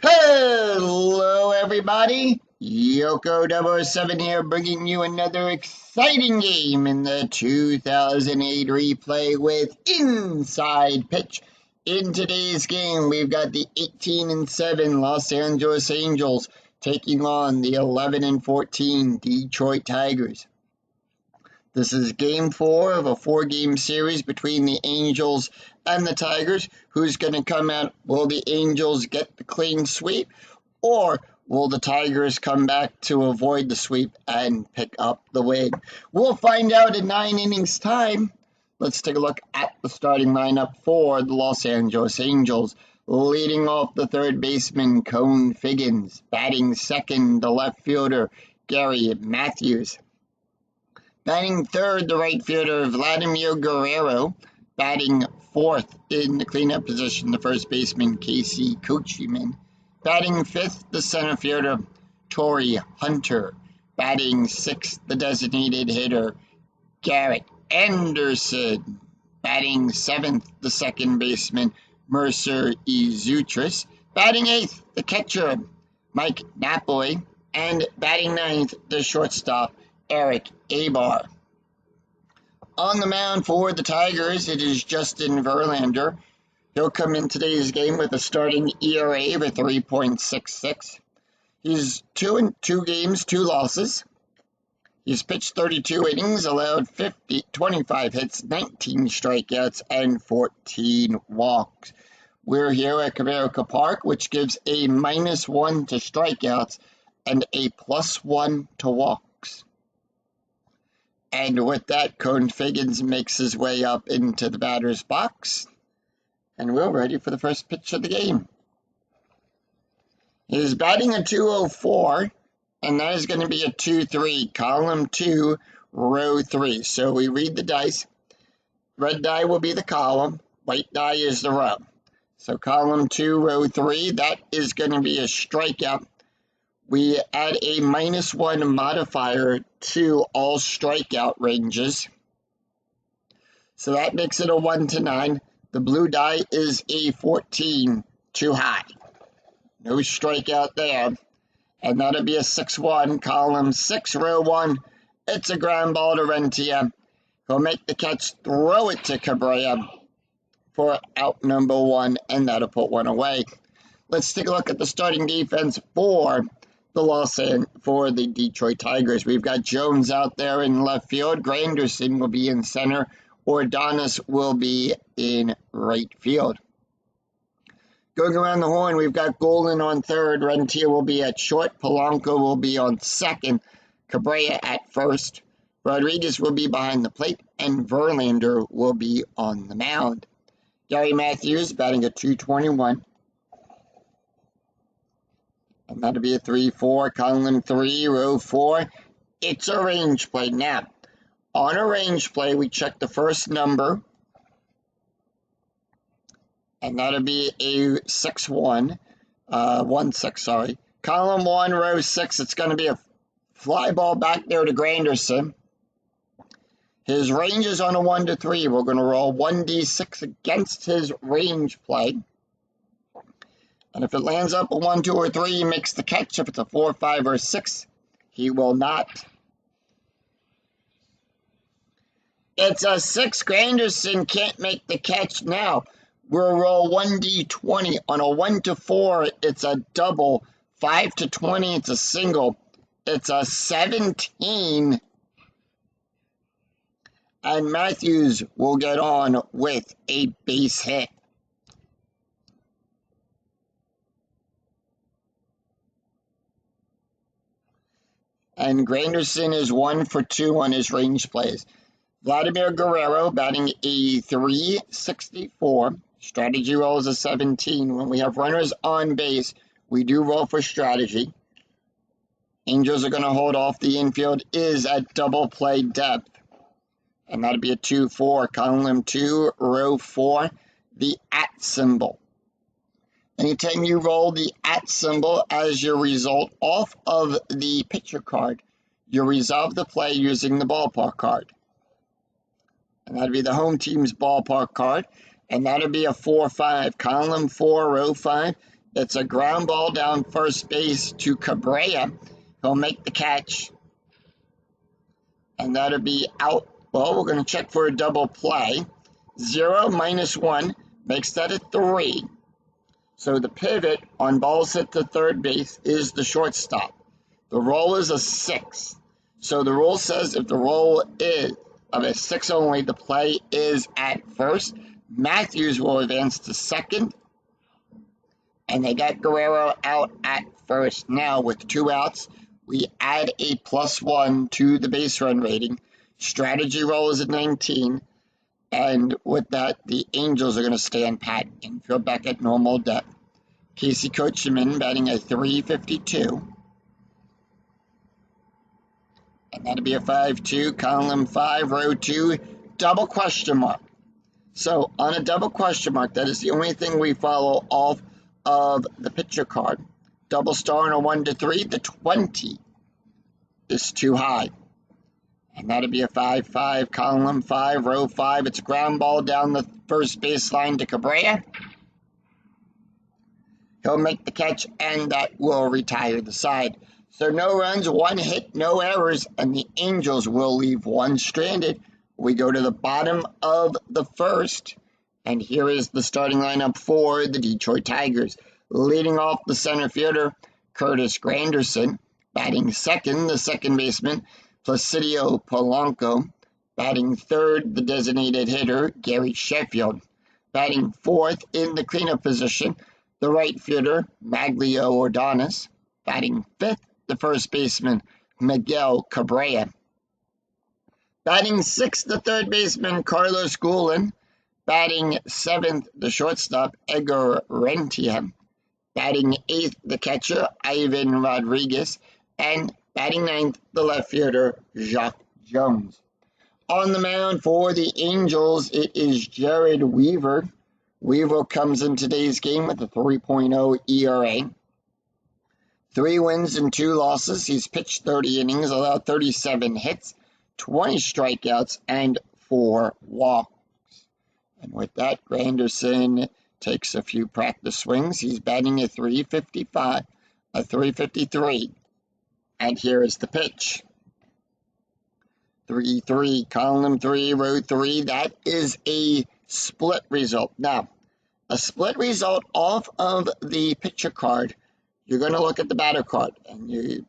Hello, everybody. Yoko007 here, bringing you another exciting game in the 2008 replay with Inside Pitch. In today's game, we've got the 18-7 Los Angeles Angels taking on the 11-14 Detroit Tigers. This is Game 4 of a 4-game series between the Angels and the Tigers. Who's going to come out? Will the Angels get the clean sweep, or will the Tigers come back to avoid the sweep and pick up the win? We'll find out in 9 innings time. Let's take a look at the starting lineup for the Los Angeles Angels. Leading off, the third baseman, Cone Figgins. Batting second, the left fielder, Gary Matthews. Batting third, the right fielder, Vladimir Guerrero. Batting fourth in the cleanup position, the first baseman, Casey Coachman. Batting fifth, the center fielder, Torii Hunter. Batting sixth, the designated hitter, Garrett Anderson. Batting seventh, the second baseman, Mercer Izutris. Batting eighth, the catcher, Mike Napoli. And batting ninth, the shortstop, Eric Abar. On the mound for the Tigers, it is Justin Verlander. He'll come in today's game with a starting ERA of 3.66. He's 2-2 games, 2 losses. He's pitched 32 innings, allowed 25 hits, 19 strikeouts, and 14 walks. We're here at Comerica Park, which gives a -1 to strikeouts and a +1 to walks. And with that, Cone Figgins makes his way up into the batter's box. And we're ready for the first pitch of the game. He's batting a .204, and that is going to be a 2-3, column 2, row 3. So we read the dice. Red die will be the column, white die is the row. So column 2, row 3, that is going to be a strikeout. We add a -1 modifier to all strikeout ranges. So that makes it a 1-9. The blue die is a 14, too high. No strikeout there. And that'll be a 6-1, column 6, row 1. It's a ground ball to Rentia. He'll make the catch, throw it to Cabrera for out number 1, and that'll put 1 away. Let's take a look at the starting defense for the Detroit Tigers. We've got Jones out there in left field. Granderson will be in center. Ordonez will be in right field. Going around the horn, we've got Golden on third. Rentia will be at short. Polanco will be on second. Cabrera at first. Rodriguez will be behind the plate. And Verlander will be on the mound. Gary Matthews batting a .221. And that'll be a 3-4, column 3, row 4. It's a range play. Now, on a range play, we check the first number. And that'll be a 6-1. 1-6, sorry. Column 1, row 6, it's going to be a fly ball back there to Granderson. His range is on a 1-3. We're going to roll 1d6 against his range play. And if it lands up a 1, 2, or 3, he makes the catch. If it's a 4, 5, or 6, he will not. It's a 6. Granderson can't make the catch now. We'll roll 1d20. On a 1-4, it's a double. 5-20, it's a single. It's a 17. And Matthews will get on with a base hit. And Granderson is 1 for 2 on his range plays. Vladimir Guerrero batting a .364. Strategy roll is a 17. When we have runners on base, we do roll for strategy. Angels are going to hold off. The infield is at double play depth. And that'll be a 2-4, column 2, row 4, the @ symbol. Anytime you roll the @ symbol as your result off of the pitcher card, you resolve the play using the ballpark card. And that'd be the home team's ballpark card. and that'll be a 4-5. Column 4, row 5. It's a ground ball down first base to Cabrera. He'll make the catch, and that'll be out. Well, we're going to check for a double play. 0 minus 1 makes that a 3. So the pivot on balls hit to third base is the shortstop. The roll is a 6. So the rule says if the roll is of a 6 only, the play is at first. Matthews will advance to second. And they got Guerrero out at first. Now with 2 outs, we add a +1 to the base run rating. Strategy roll is at 19. And with that, the Angels are going to stand pat. Infield back at normal depth. Casey Coachman batting a .352. And that'll be a 5-2, column 5, row 2, double question mark. So on a double question mark, that is the only thing we follow off of the picture card. Double star on a 1 to 3, the 20 is too high. And that'll be a 5-5, column 5, row 5. It's a ground ball down the first baseline to Cabrera. He'll make the catch, and that will retire the side. So no runs, 1 hit, no errors, and the Angels will leave 1 stranded. We go to the bottom of the first, and here is the starting lineup for the Detroit Tigers. Leading off the center fielder, Curtis Granderson. Batting second, the second baseman, Placido Polanco. Batting third, the designated hitter, Gary Sheffield. Batting fourth in the cleanup position, the right fielder, Maglio Ordonez. Batting fifth, the first baseman, Miguel Cabrera. Batting sixth, the third baseman, Carlos Guillen. Batting seventh, the shortstop, Edgar Renteria. Batting eighth, the catcher, Ivan Rodriguez. And batting ninth, the left fielder, Jacque Jones. On the mound for the Angels, it is Jared Weaver. Weaver comes in today's game with a 3.0 ERA. 3 wins and 2 losses. He's pitched 30 innings, allowed 37 hits, 20 strikeouts, and 4 walks. And with that, Granderson takes a few practice swings. He's batting a .353. And here is the pitch. 3-3, column 3, row 3. That is a split result. Now, a split result off of the pitcher card, you're going to look at the batter card, and you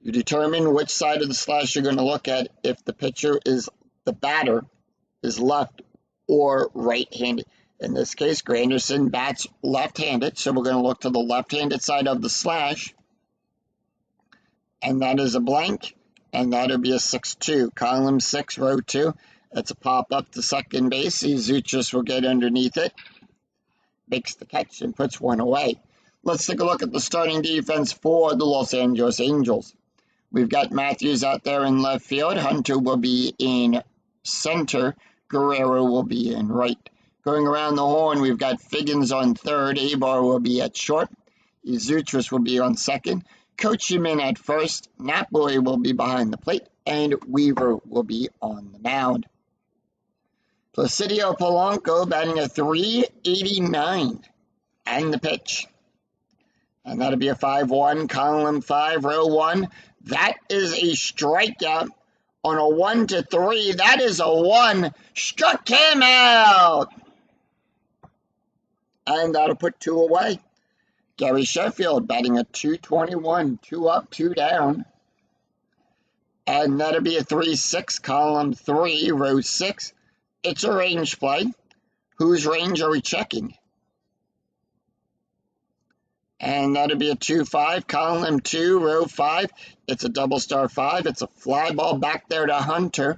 determine which side of the slash you're going to look at if the batter is left or right-handed. In this case, Granderson bats left-handed, so we're going to look to the left-handed side of the slash, and that is a blank, and that'll be a 6-2, column 6, row 2. That's a pop up to second base. Zuchus will get underneath it, makes the catch, and puts 1 away. Let's take a look at the starting defense for the Los Angeles Angels. We've got Matthews out there in left field. Hunter will be in center. Guerrero will be in right. Going around the horn, we've got Figgins on third. Abar will be at short. Zuchus will be on second. Coachman at first. Napoli will be behind the plate. And Weaver will be on the mound. Placido Polanco batting a .389. And the pitch. And that'll be a 5-1, column 5, row 1. That is a strikeout on a 1 to 3. That is a 1. Struck him out. And that'll put 2 away. Gary Sheffield batting a .221. 2 up, 2 down. And that'll be a 3-6, column 3, row 6. It's a range play. Whose range are we checking? And that'll be a 2-5, column 2, row 5. It's a double star 5. It's a fly ball back there to Hunter.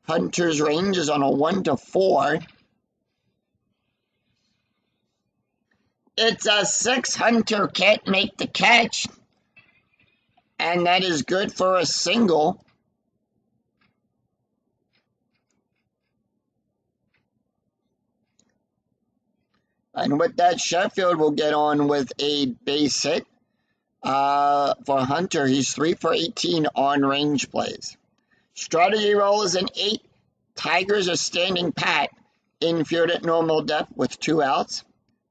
Hunter's range is on a 1 to 4. It's a 6. Hunter can't make the catch. And that is good for a single. And with that, Sheffield will get on with a base hit. For Hunter, he's 3 for 18 on range plays. Strategy roll is an 8. Tigers are standing pat. Infield at normal depth with 2 outs.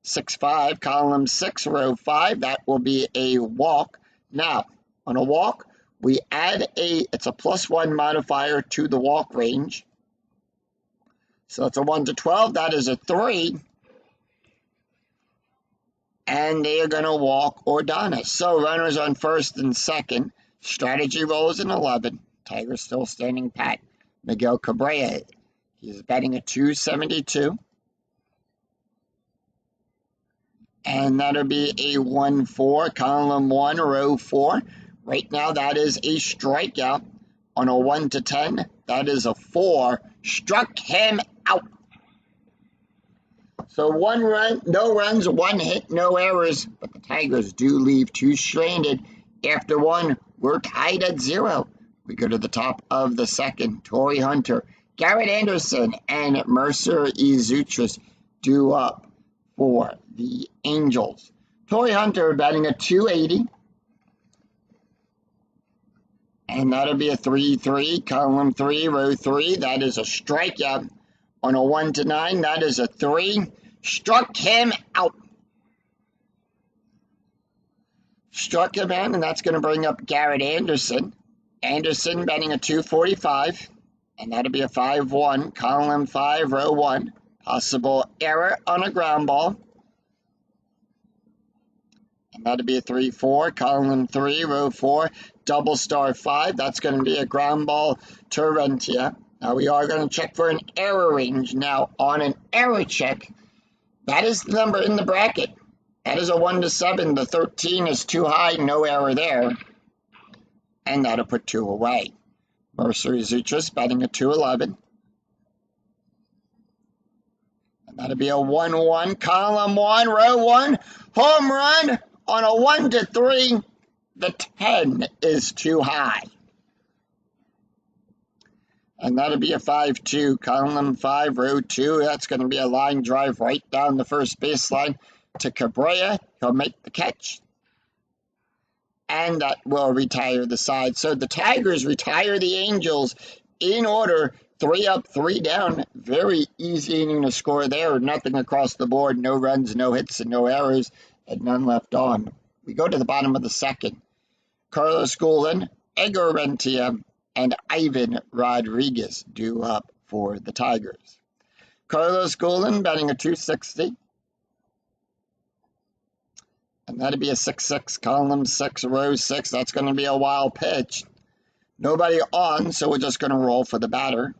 6-5, column 6, row 5. That will be a walk. Now, on a walk, we add it's a +1 modifier to the walk range. So it's a 1 to 12. That is a 3. And they are going to walk Ordonez. So runners on first and second. Strategy rolls an 11. Tigers still standing pat. Miguel Cabrera, he's batting a 272. And that'll be a 1-4, column 1, row 4. Right now, that is a strikeout. On a 1 to 10, that is a 4. Struck him out. So 1 run, no runs, 1 hit, no errors. But the Tigers do leave 2 stranded. After 1, we're tied at 0. We go to the top of the second. Torii Hunter, Garrett Anderson, and Mercer Izutris due up for the Angels. Torii Hunter batting a 280. And that'll be a 3-3, column 3, row 3. That is a strikeout. On a 1 to 9, that is a 3. Struck him out. Struck him out, and that's going to bring up Garrett Anderson. Anderson batting a 245. And that'll be a 5-1, column 5, row 1. Possible error on a ground ball. And that'll be a 3-4, column 3, row 4, double star 5. That's going to be a ground ball to Rentia. Now we are going to check for an error range. Now on an error check, that is the number in the bracket. That is a 1 to 7. The 13 is too high, no error there. And that'll put 2 away. Mercer Izutris batting a 211. And that'll be a 1-1, column 1, row 1, home run. On a 1 to 3, the 10 is too high. And that'll be a 5-2, column 5, row 2. That's going to be a line drive right down the first baseline to Cabrera. He'll make the catch. And that will retire the side. So the Tigers retire the Angels in order. 3 up, 3 down. Very easy inning to score there. Nothing across the board. No runs, no hits, and no errors. And none left on. We go to the bottom of the second. Carlos Guillen, Edgar Rentia, and Ivan Rodriguez due up for the Tigers. Carlos Guillen batting a 260. And that'll be a 6-6, column 6, row 6. That's going to be a wild pitch. Nobody on, so we're just going to roll for the batter.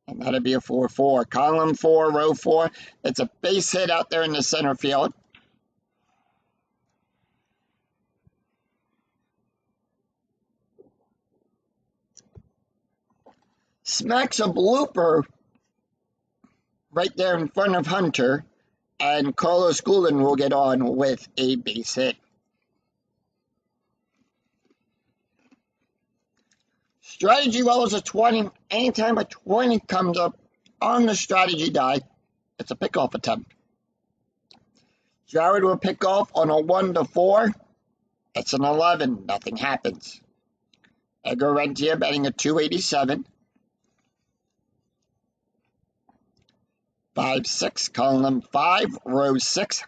And that'll be a 4-4, column 4, row 4. It's a base hit out there in the center field. Smacks a blooper right there in front of Hunter. And Carlos Guillen will get on with a base hit. Strategy roll is a 20. Anytime a 20 comes up on the strategy die, it's a pickoff attempt. Jared will pick off on a 1 to 4. It's an 11. Nothing happens. Edgar Rentia batting a 287. 5-6, column 5, row 6.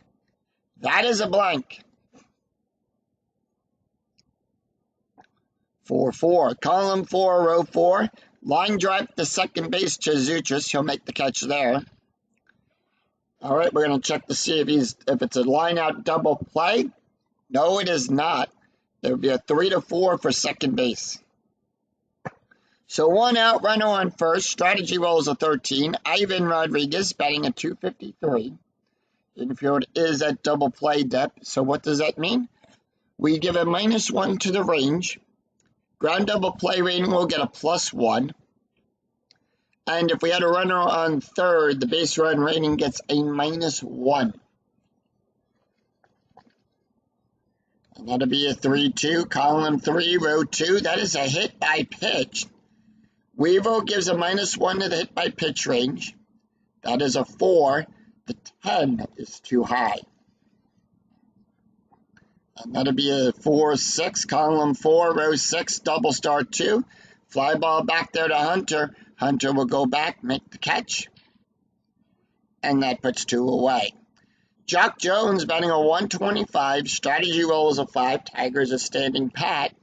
That is a blank. 4-4, column 4, row 4. Line drive to second base to Izutris. He'll make the catch there. All right, we're going to check to see if it's a line out double play. No, it is not. There will be a 3 to 4 for second base. So 1 out, runner on first. Strategy rolls a 13. Ivan Rodriguez batting a 253. Infield is at double play depth. So what does that mean? We give a -1 to the range. Ground double play rating will get a +1. And if we had a runner on third, the base run rating gets a -1. And that'll be a 3-2, column 3, row 2. That is a hit by pitch. Weaver gives a -1 to the hit by pitch range. That is a 4. The 10 is too high. And that'll be a 4-6, column 4, row 6, double star 2. Fly ball back there to Hunter. Hunter will go back, make the catch, and that puts 2 away. Jock Jones batting a 125. Strategy roll is a 5. Tigers are standing pat.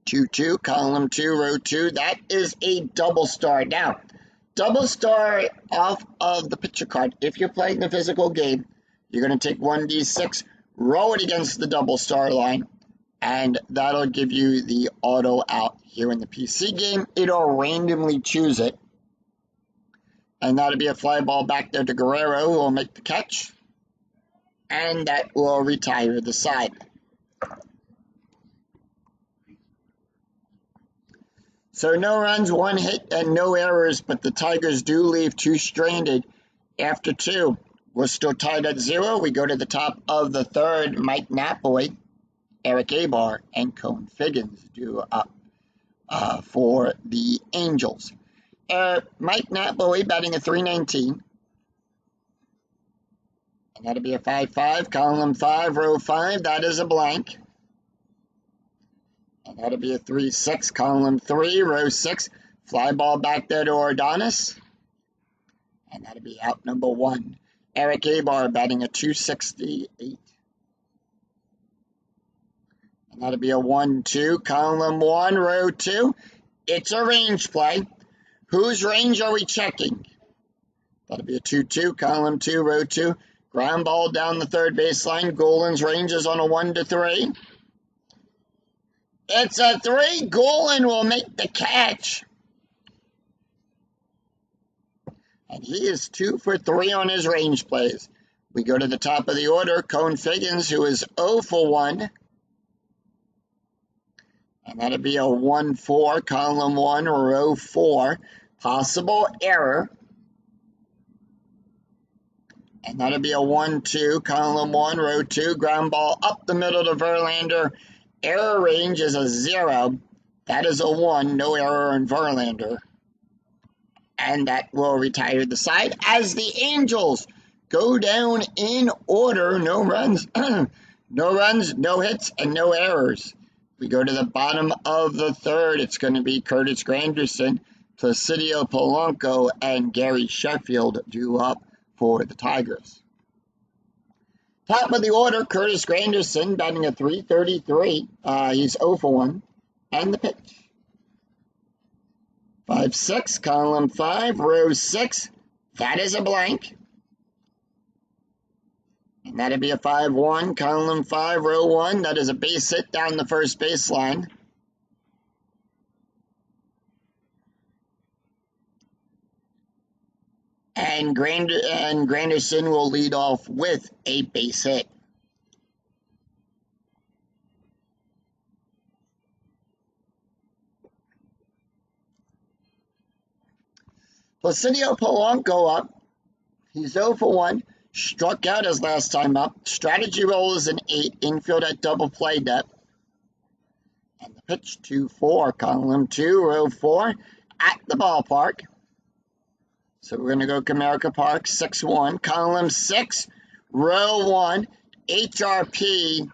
2-2, column 2, row 2. That is a double star. Now, double star off of the picture card. If you're playing the physical game, you're going to take 1d6, roll it against the double star line, and that'll give you the auto out. Here in the PC game, it'll randomly choose it. And that'll be a fly ball back there to Guerrero, who will make the catch. And that will retire the side. So no runs, 1 hit, and no errors, but the Tigers do leave 2 stranded after 2. We're still tied at 0. We go to the top of the 3rd. Mike Napoli, Eric Abar, and Cone Figgins do up for the Angels. Mike Napoli batting a 319. And that'll be a 5-5, column 5, row 5. That is a blank. And that'll be a 3-6, column 3, row 6. Fly ball back there to Ordonis. And that'll be out number 1. Eric Abar batting a 268. And that'll be a 1-2, column 1, row 2. It's a range play. Whose range are we checking? That'll be a 2-2, column 2, row 2. Ground ball down the 3rd baseline. Golan's range is on a 1-3. It's a 3. Golan will make the catch. And he is 2 for 3 on his range plays. We go to the top of the order. Cone Figgins, who is 0 for 1. And that'll be a 1-4, column 1, row 4. Possible error. And that'll be a 1-2, column 1, row 2. Ground ball up the middle to Verlander. Error range is a 0. That is a 1. No error in Verlander. And that will retire the side as the Angels go down in order. No runs, no runs, no hits, and no errors. We go to the bottom of the 3rd. It's going to be Curtis Granderson, Placidio Polanco, and Gary Sheffield due up for the Tigers. Top of the order, Curtis Granderson batting a 333. He's 0 for 1. And the pitch. 5-6, column 5, row 6. That is a blank. And that'll be a 5-1, column 5, row 1. That is a base hit down the 1st baseline. And Granderson will lead off with a base hit. Placidio Polanco up. He's 0 for 1. Struck out his last time up. Strategy roll is an 8. Infield at double play depth. And the pitch 2-4, column 2, row 4 at the ballpark. So we're going to go Comerica Park, 6-1, column 6, row 1, HRP.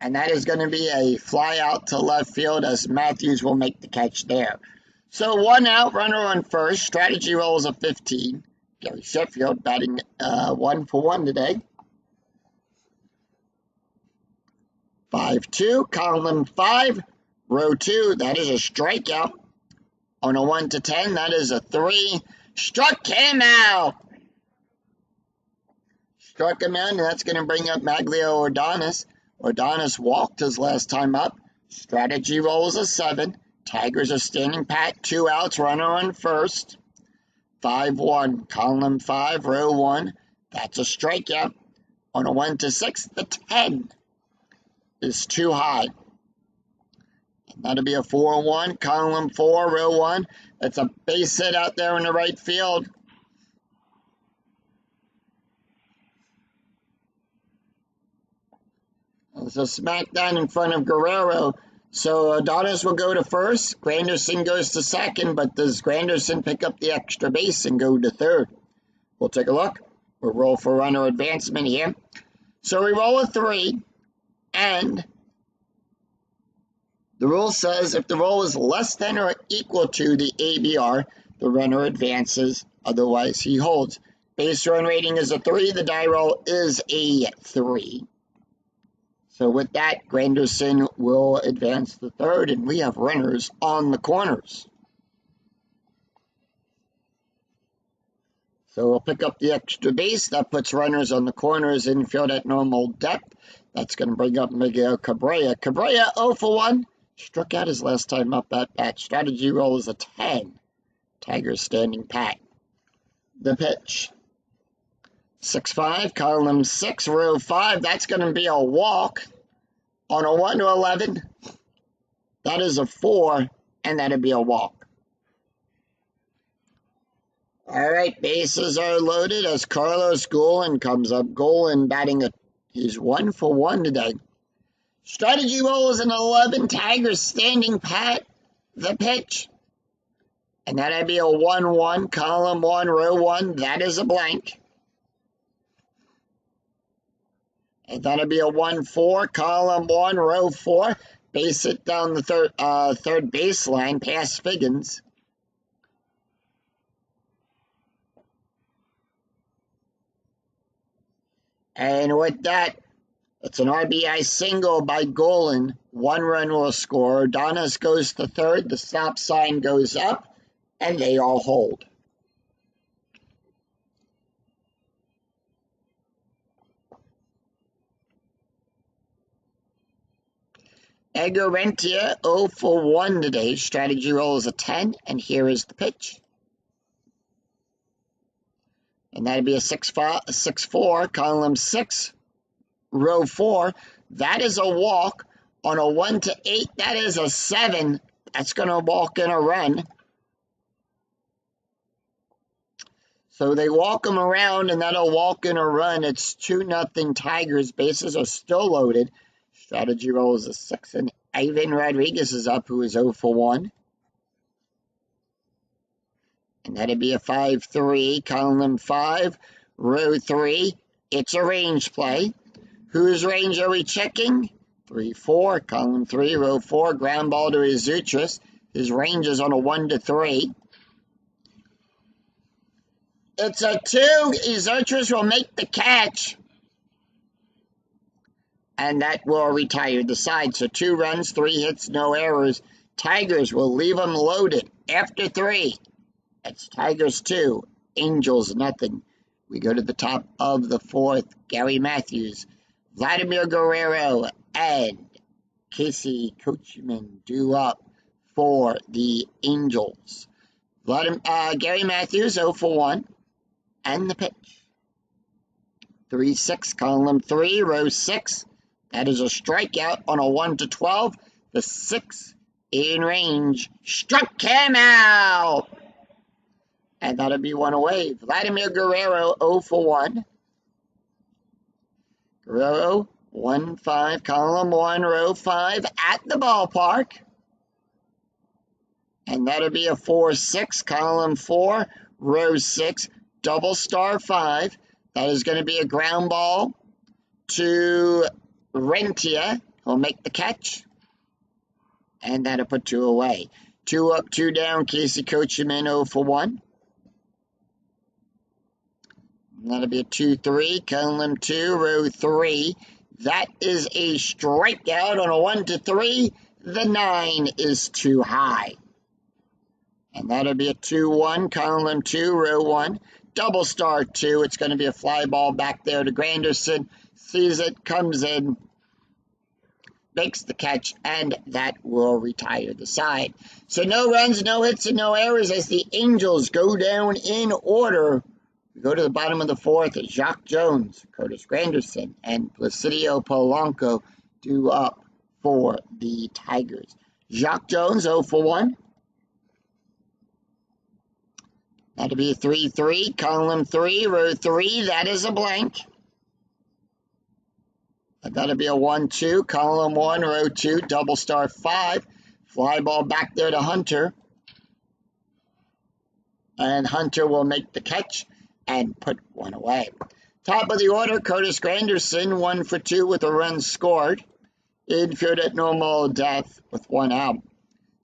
And that is going to be a fly out to left field as Matthews will make the catch there. So 1 out, runner on 1st. Strategy roll is a 15. Gary Sheffield batting 1 for 1 today. 5-2, column 5, row 2. That is a strikeout. On a 1-10, that is a 3. Struck him out. Struck him out, and that's going to bring up Maglio Ordonis. Ordonis walked his last time up. Strategy roll is a 7. Tigers are standing pat, 2 outs, runner on 1st. 5-1, column 5, row 1. That's a strikeout. On a 1-6, the 10 is too high. And that'll be a 4-1, column 4, row 1. That's a base hit out there in the right field. It's a smackdown in front of Guerrero. So Adonis will go to 1st. Granderson goes to 2nd, but does Granderson pick up the extra base and go to 3rd? We'll take a look. We'll roll for runner advancement here. So we roll a 3, and The rule says if the roll is less than or equal to the ABR, the runner advances, otherwise he holds. Base run rating is a 3, the die roll is a 3. So with that, Granderson will advance the third, and we have runners on the corners. So we'll pick up the extra base. That puts runners on the corners, infield at normal depth. That's going to bring up Miguel Cabrera. Cabrera 0 for 1. Struck out his last time up at bat. Strategy roll is a 10. Tigers standing pat. The pitch. 6-5, column 6, row 5. That's going to be a walk on a 1 to 11. That is a 4, and that'll be a walk. All right, bases are loaded as Carlos Golan comes up. Golan batting he's 1 for 1 today. Strategy roll is an 11. Tigers standing pat. The pitch. And that'd be a 1-1, column 1, row 1. That is a blank. And that'd be a 1-4, column 1, row 4. Base it down the third baseline past Figgins. And with that, it's an RBI single by Golan. 1 run will score. Donis goes to third. The stop sign goes up, and they all hold. Edgar Rentia 0 for 1 today. Strategy roll is a 10, and here is the pitch. And that'd be a 6-4, column 6, row 4. That is a walk on a 1 to 8. That is a 7. That's going to walk in a run. So they walk them around, and that'll walk in a run. It's 2-0 Tigers. Bases are still loaded. Strategy roll is a 6, and Ivan Rodriguez is up, who is 0 for 1. And that'd be a 5-3, column 5, row 3. It's a range play. Whose range are we checking? 3-4, column 3, row 4. Ground ball to Izutris. His range is on a 1 to 3. It's a 2. Izutris will make the catch. And that will retire the side. So 2 runs, 3 hits, no errors. Tigers will leave them loaded after 3. It's Tigers 2, Angels nothing. We go to the top of the 4th. Gary Matthews, Vladimir Guerrero, and Casey Coachman due up for the Angels. Gary Matthews 0 for 1, and the pitch. 3-6, column 3, row 6. That is a strikeout on a 1 to 12. The 6 in range struck him out. And that'll be 1 away. Vladimir Guerrero 0 for 1. Guerrero 1-5, column 1, row 5 at the ballpark. And that'll be a 4-6, column 4, row 6, double star 5. That is going to be a ground ball to Rentia. He'll make the catch. And that'll put 2 away. 2 up, 2 down. Casey Coachman 0 for 1. That'll be a 2-3, column 2, row 3. That is a strikeout on a 1 to 3. The 9 is too high. And that'll be a 2-1, column 2, row 1. Double star 2. It's going to be a fly ball back there to Granderson. Sees it, comes in, makes the catch, and that will retire the side. So no runs, no hits, and no errors as the Angels go down in order. We go to the bottom of the 4th. Jacque Jones, Curtis Granderson, and Placidio Polanco due up for the Tigers. Jacque Jones 0 for 1. That'll be a 3-3, column 3, row 3. That is a blank. That'll be a 1-2, column 1, row 2, double star 5. Fly ball back there to Hunter. And Hunter will make the catch and put 1 away. Top of the order, Curtis Granderson, 1 for 2 with a run scored. Infield at normal depth with 1 out.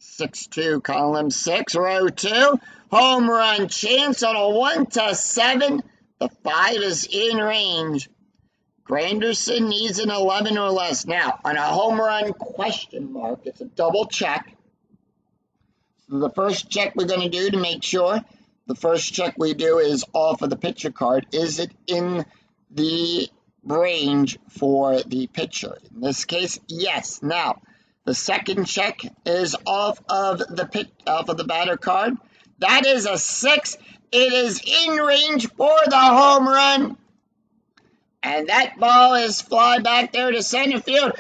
6-2, column 6, row 2. Home run chance on a 1 to 7. The 5 is in range. Granderson needs an 11 or less. Now, on a home run question mark, it's a double check. So the first check we're going to do to make sure, the first check we do is off of the pitcher card. Is it in the range for the pitcher? In this case, yes. Now, the second check is off of the batter card. That is a 6. It is in range for the home run. And that ball is fly back there to center field.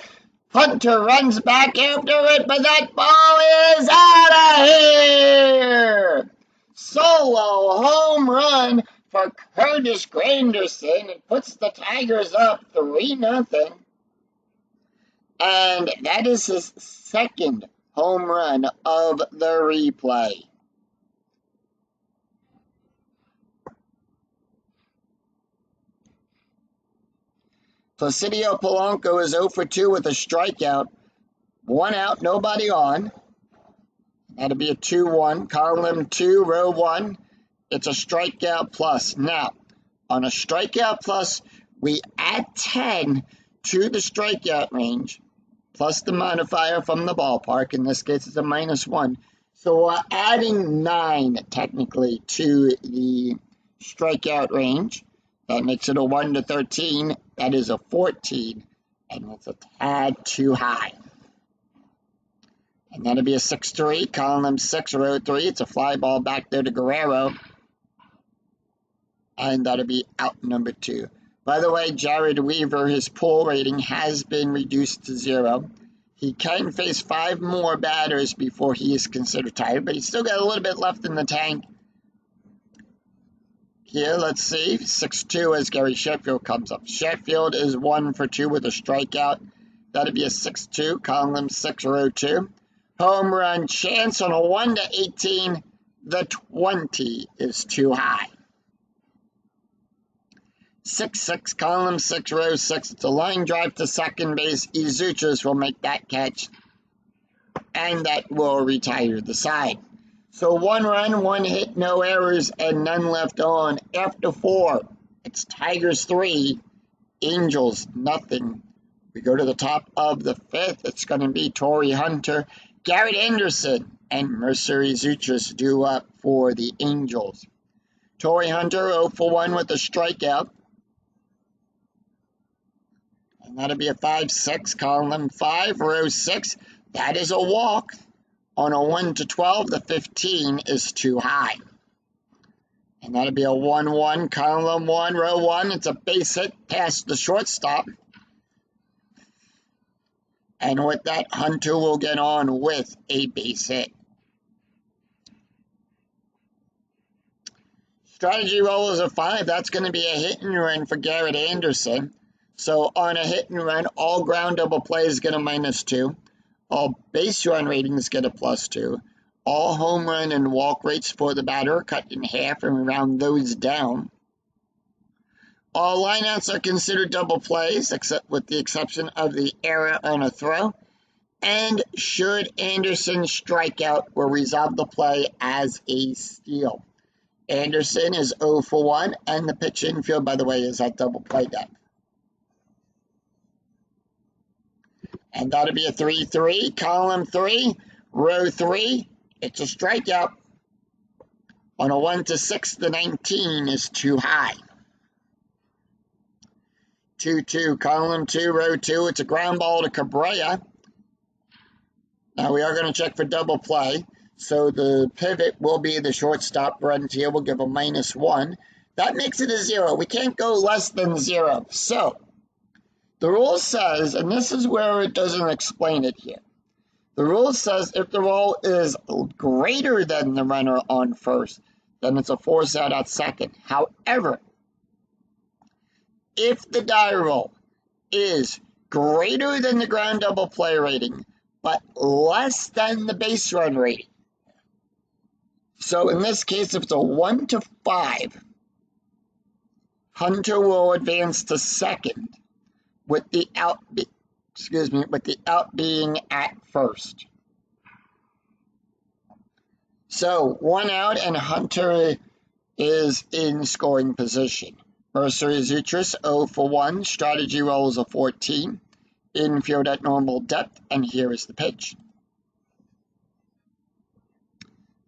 Hunter runs back after it, but that ball is out of here. Solo home run for Curtis Granderson. It puts the Tigers up 3-0. And that is his second home run of the replay. Placidio Polanco is 0 for 2 with a strikeout. 1 out, nobody on. That'll be a 2-1. Column 2, row 1. It's a strikeout plus. Now, on a strikeout plus, we add 10 to the strikeout range, plus the modifier from the ballpark. In this case, it's a -1. So we're adding 9, technically, to the strikeout range. That makes it a 1 to 13. That is a 14, and it's a tad too high. And that'll be a 6-3, column 6, row 3. It's a fly ball back there to Guerrero. And that'll be out number 2. By the way, Jared Weaver, his pull rating has been reduced to 0. He can face 5 more batters before he is considered tired, but he's still got a little bit left in the tank. Here, let's see, 6-2 as Gary Sheffield comes up. Sheffield is 1 for 2 with a strikeout. That'll be a 6-2, column 6, row 2. Home run chance on a 1 to 18. The 20 is too high. 6-6, column 6, row 6. It's a line drive to second base. Izuchis will make that catch, and that will retire the side. So 1 run, 1 hit, no errors, and none left on. After 4, it's Tigers 3, Angels nothing. We go to the top of the 5th. It's going to be Torrey Hunter, Garrett Anderson, and Mercer Izuchis due up for the Angels. Torrey Hunter 0 for 1 with a strikeout. And that'll be a 5-6, column 5, row 6. That is a walk. On a 1 to 12, the 15 is too high. And that'll be a 1-1, column 1, row 1. It's a base hit past the shortstop. And with that, Hunter will get on with a base hit. Strategy roll is a 5. That's going to be a hit and run for Garrett Anderson. So on a hit and run, all ground double plays get a -2. All base run ratings get a +2. All home run and walk rates for the batter are cut in half and we round those down. All lineouts are considered double plays, except with the exception of the error on a throw. And should Anderson strike out, we'll resolve the play as a steal. Anderson is 0 for 1, and the pitch infield, by the way, is at double play depth. And that'll be a 3-3, column 3, row 3. It's a strikeout. On a 1 to 6, the 19 is too high. 2-2, column 2, row 2. It's a ground ball to Cabrera. Now we are going to check for double play. So the pivot will be the shortstop runs here. We'll give a -1. That makes it a 0. We can't go less than 0. So the rule says, and this is where it doesn't explain it here. The rule says if the roll is greater than the runner on first, then it's a force out at second. However, if the die roll is greater than the ground double play rating, but less than the base run rating, so in this case, if it's a 1 to 5, Hunter will advance to second with the out excuse me, with the out being at first. So 1 out and Hunter is in scoring position. Mercer is Utris 0 for 1. Strategy rolls a 14. Infield at normal depth, and here is the pitch.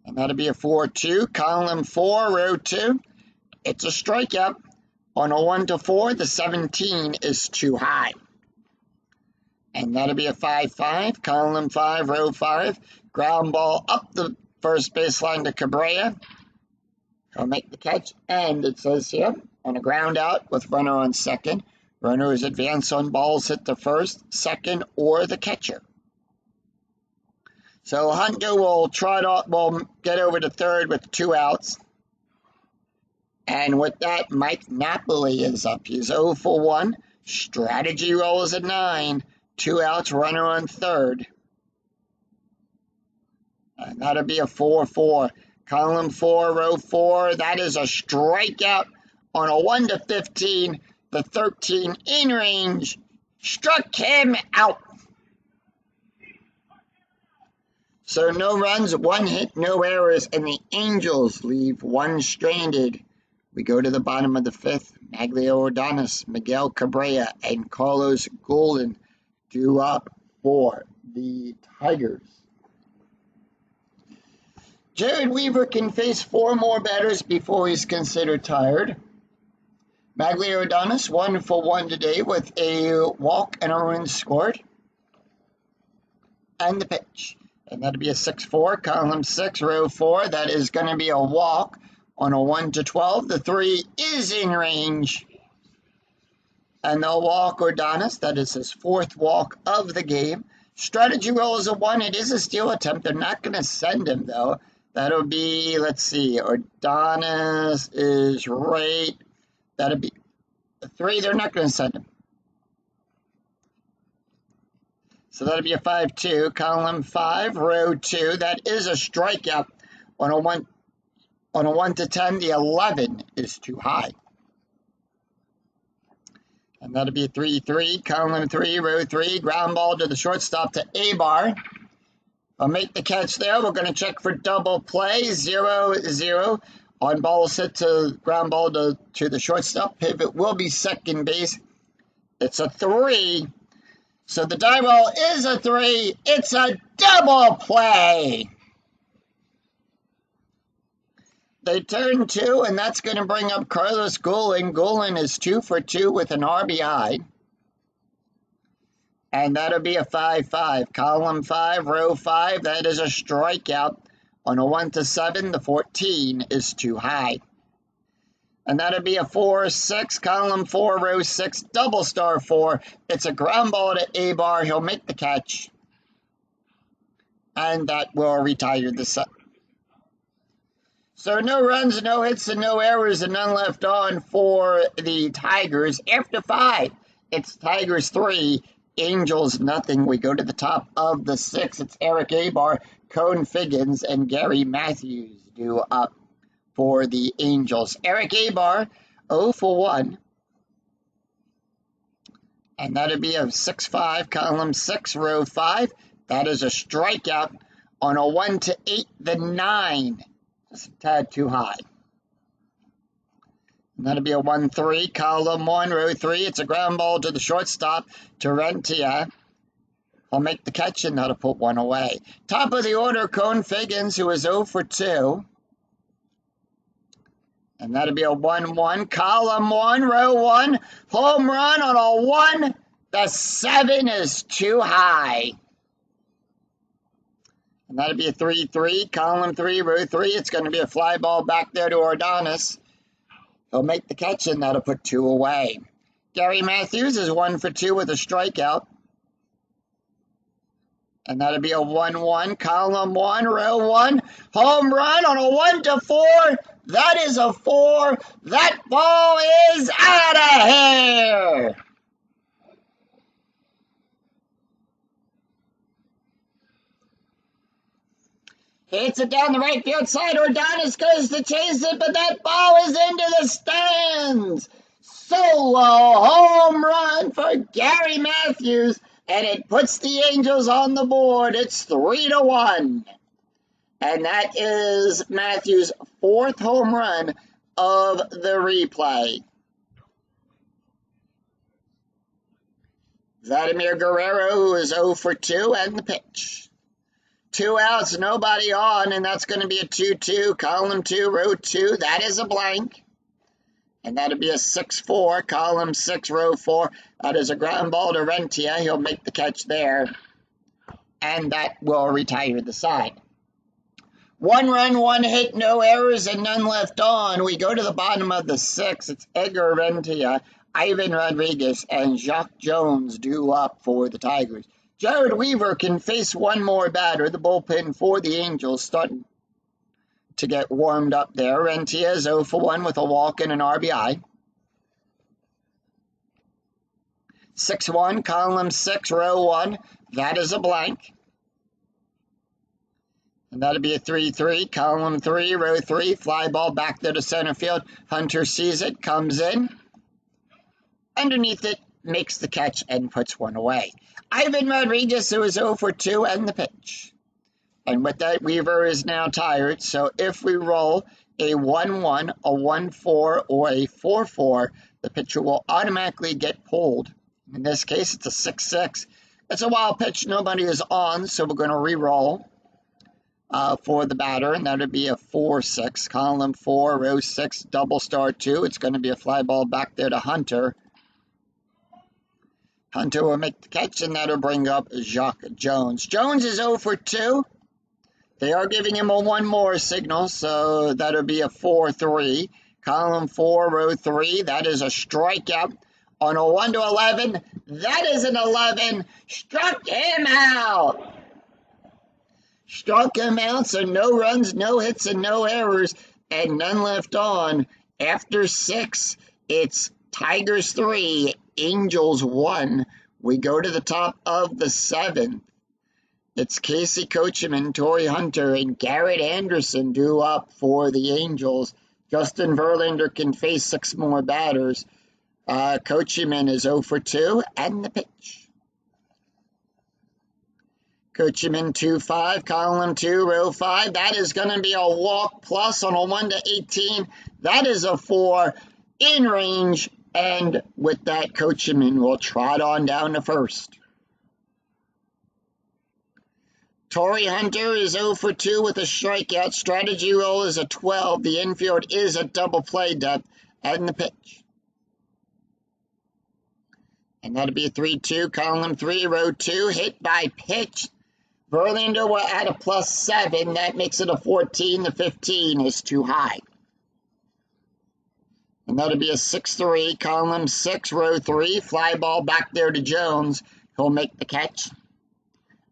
And that'll be a 4-2. Column 4, row 2. It's a strikeout. On a 1 to 4, the 17 is too high. And that'll be a 5-5. Column 5, row 5. Ground ball up the first baseline to Cabrera. He'll make the catch, and it says here, on a ground out with runner on second. Runner is advanced on balls hit the first, second, or the catcher. So Hunter will get over to third with 2 outs. And with that, Mike Napoli is up. He's 0 for 1. Strategy rolls a 9. 2 outs, runner on third. And that'll be a 4-4. Column 4, row 4. That is a strikeout on a 1 to 15. The 13 in range struck him out. So no runs, 1 hit, no errors, and the Angels leave 1 stranded. We go to the bottom of the 5th. Maglio Ordonez, Miguel Cabrera, and Carlos Golden due up for the Tigers. Jared Weaver can face 4 more batters before he's considered tired. Maglio Ordonez 1 for 1 today with a walk and a run scored. And the pitch. And that'll be a 6-4, column 6, row 4. That is going to be a walk on a 1 to 12. The 3 is in range. And they'll walk Ordonez. That is his 4th walk of the game. Strategy roll is a 1. It is a steal attempt. They're not going to send him, though. That'll be, let's see, Ordonez is right. That'll be a 3. They're not going to send him. So that'll be a 5-2, column 5, row 2. That is a strikeout on a 1 to 10. The 11 is too high. And that'll be a 3-3, column 3, row 3. Ground ball to the shortstop to Abar. I'll make the catch there. We're going to check for double play. 0-0. On balls hit to ground ball to the shortstop. Pivot will be second base. It's a 3. So the die roll is a 3. It's a double play. They turn 2, and that's going to bring up Carlos Golden. Golden is 2 for 2 with an RBI. And that'll be a 5-5. Column 5, row 5. That is a strikeout. On a 1 to 7, the 14 is too high. And that'll be a 4-6, column 4, row 6, double star 4. It's a ground ball to Abar. He'll make the catch. And that will retire the set. So no runs, no hits, and no errors, and none left on for the Tigers. After 5, it's Tigers 3, Angels nothing. We go to the top of the 6th. It's Eric Abar, Cone Figgins, and Gary Matthews due up for the Angels. Eric Abar, 0 for 1. And that'll be a 6-5, column 6, row 5. That is a strikeout on a 1 to 8, the 9. Just a tad too high. And that'll be a 1-3, column 1, row 3. It's a ground ball to the shortstop, Terrentia. I'll make the catch, and that'll put 1 away. Top of the order, Cone Figgins, who is 0 for 2. And that'll be a 1-1, column 1, row 1. Home run on a 1. The 7 is too high. And that'll be a 3-3, column 3, row 3. It's going to be a fly ball back there to Ordonez. He'll make the catch, and that'll put 2 away. Gary Matthews is 1 for 2 with a strikeout. And that'll be a 1-1, column 1, row 1. Home run on a 1 to 4. That is a 4. That ball is out of here. Hits it down the right field side. Ordonez goes to chase it, but that ball is into the stands. Solo home run for Gary Matthews. and it puts the Angels on the board. It's 3-1. And that is Matthew's 4th home run of the replay. Vladimir Guerrero, who is 0 for 2, and the pitch. 2 outs, nobody on, and that's going to be a 2-2, column 2, row 2. That is a blank. And that'll be a 6-4, column 6, row 4. That is a ground ball to Rentia. He'll make the catch there. And that will retire the side. 1 run, 1 hit, no errors, and none left on. We go to the bottom of the 6th. It's Edgar Rentia, Ivan Rodriguez, and Jacque Jones due up for the Tigers. Jared Weaver can face one more batter. The bullpen for the Angels starting to get warmed up there. Rentia is 0 for 1 with a walk and an RBI. 6-1, column 6, row 1. That is a blank. And that'll be a 3-3, column 3, row 3. Fly ball back there to center field. Hunter sees it, comes in. Underneath it, makes the catch and puts one away. Ivan Rodriguez, who is 0 for 2, and the pitch. And with that, Weaver is now tired. So if we roll a 1-1, a 1-4, or a 4-4, the pitcher will automatically get pulled. In this case, it's a 6-6. It's a wild pitch. Nobody is on, so we're going to re-roll for the batter, and that would be a 4-6. Column 4, row 6, double star 2. It's going to be a fly ball back there to Hunter. Hunter will make the catch, and that'll bring up Jacque Jones. Jones is 0 for 2. They are giving him a 1 more signal, so that'll be a 4-3. Column 4, row 3. That is a strikeout on a 1-11. That is an 11. Struck him out. Struck him out, so no runs, no hits, and no errors, and none left on. After 6, it's Tigers 3, Angels 1. We go to the top of the 7th. It's Casey Coachman, Torii Hunter, and Garrett Anderson due up for the Angels. Justin Verlander can face 6 more batters. Coachman is 0 for 2, and the pitch. Coachman 2-5, column 2, row 5. That is going to be a walk plus on a 1-18. That is a 4 in range. And with that, Coachman will trot on down to first. Torii Hunter is 0 for 2 with a strikeout. Strategy roll is a 12. The infield is a double play depth. And the pitch. And that'll be a 3-2, column 3, row 2. Hit by pitch. Verlander will add a +7. That makes it a 14. The 15 is too high. And that'll be a 6-3, column 6, row 3. Fly ball back there to Jones. He'll make the catch.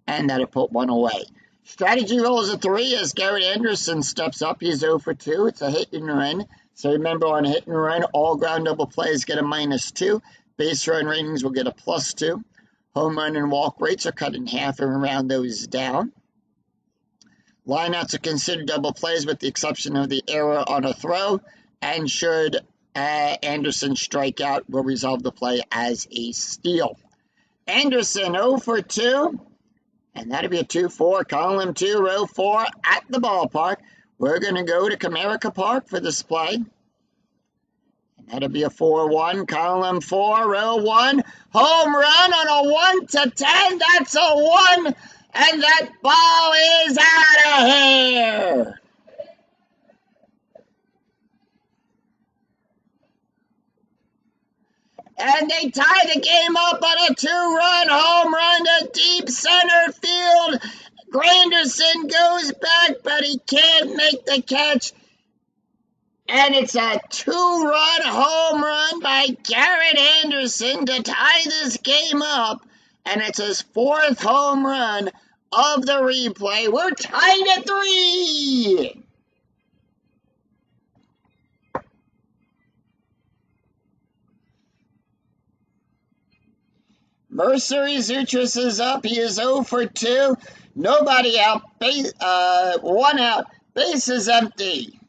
And that'll put one away. Strategy roll is a 3 as Garrett Anderson steps up. He's 0 for 2. It's a hit and run. So remember, on a hit and run, all ground double plays get a -2. Base run ratings will get a +2. Home run and walk rates are cut in half and round those down. Lineouts are considered double plays with the exception of the error on a throw. And should Anderson strike out, will resolve the play as a steal. Anderson 0 for 2. And that'll be a 2-4, column 2, row 4 at the ballpark. We're going to go to Comerica Park for this play. And that'll be a 4-1, column 4, row 1. Home run on a 1-10. That's a 1. And that ball is out of here. And they tie the game up on a 2-run home run to deep center field. Granderson goes back, but he can't make the catch. And it's a 2-run home run by Garrett Anderson to tie this game up. And it's his 4th home run of the replay. We're tied at 3. Mercery Zoutris is up. He is 0 for 2. Nobody out. 1 out. Base is empty.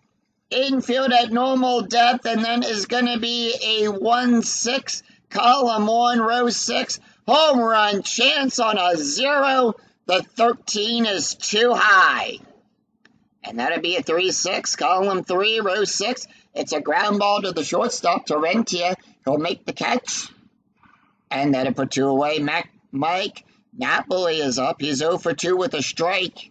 Infield at normal depth, and then is going to be a 1-6, column 1, row 6. Home run chance on a 0. The 13 is too high. And that'll be a 3-6, column 3, row 6. It's a ground ball to the shortstop, Terentia. He'll make the catch. And that'll put 2 away. Mike Napoli is up. He's 0 for 2 with a strike.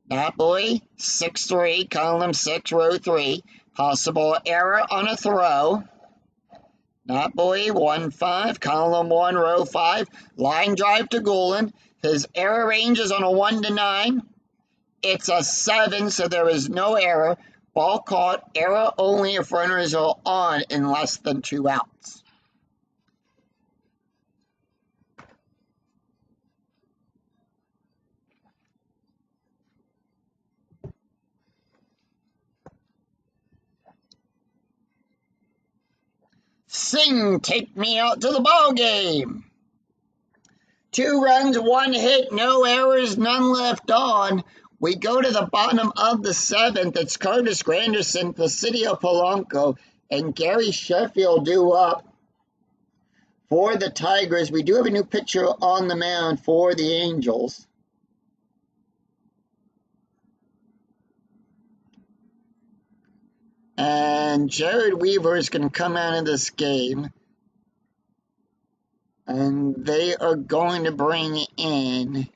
Napoli, 6-3, column 6, row 3. Possible error on a throw. Napoli, 1-5, column 1, row 5. Line drive to Gulen. His error range is on a 1 to 9. It's a 7, so there is no error. Ball caught, error only if runners are on in less than 2 outs. Sing, take me out to the ball game. 2 runs, 1 hit, no errors, none left on. We go to the bottom of the 7th. It's Curtis Granderson, Placidio Polanco, and Gary Sheffield due up for the Tigers. We do have a new pitcher on the mound for the Angels. And Jared Weaver is going to come out of this game. And they are going to bring in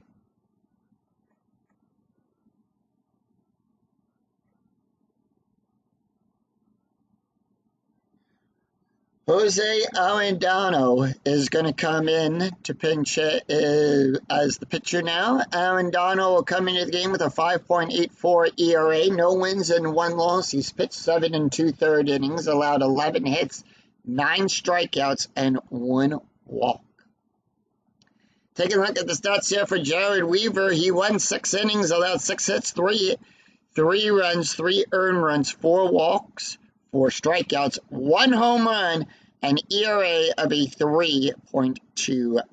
Jose Arendano is going to come in to pinch as the pitcher now. Arendano will come into the game with a 5.84 ERA, no wins and 1 loss. He's pitched 7 2/3 innings, allowed 11 hits, 9 strikeouts, and 1 walk. Taking a look at the stats here for Jared Weaver. He won 6 innings, allowed 6 hits, 3 runs, 3 earned runs, 4 walks, 4 strikeouts, 1 home run, an ERA of a 3.25.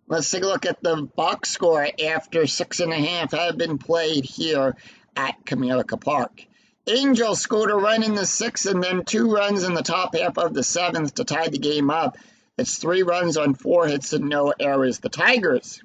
Let's take a look at the box score after 6.5 have been played here at Comerica Park. Angels scored a run in the 6th and then 2 runs in the top half of the 7th to tie the game up. It's 3 runs on 4 hits and no errors. The Tigers,